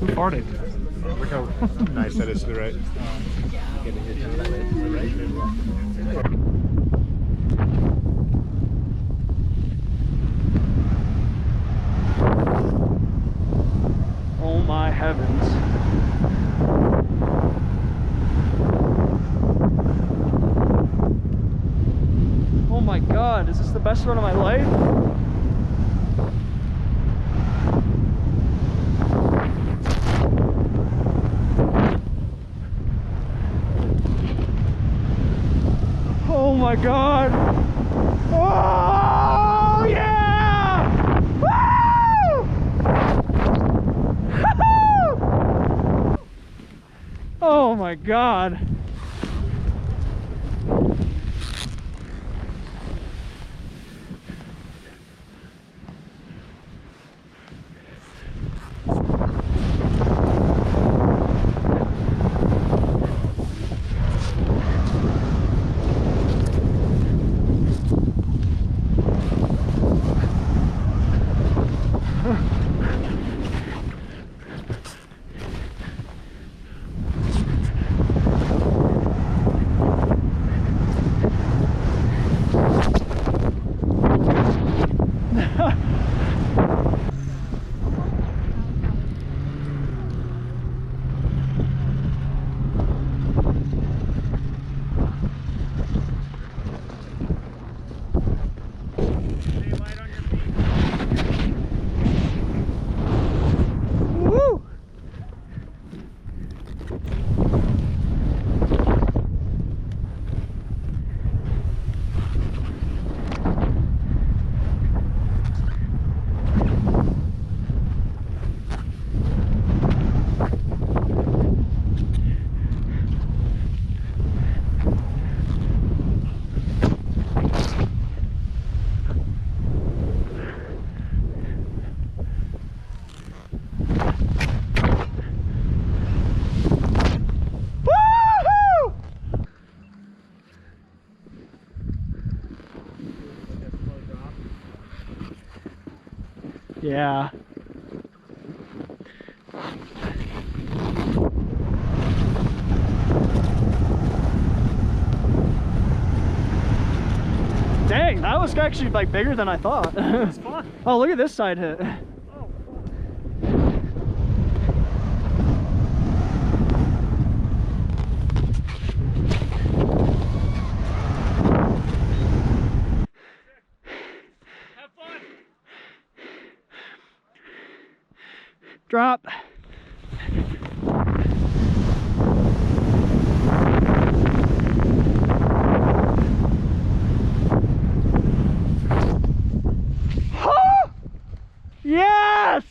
Who farted? Look how nice that is to the right. Oh my heavens. Oh my god, is this the best run of my life? Oh my god. Oh yeah! Woo! Oh my god. Woo! Woo-hoo! Yeah. Dang, that was actually like bigger than I thought. It's fun. Oh, look at this side hit. Have fun. Drop. Yes!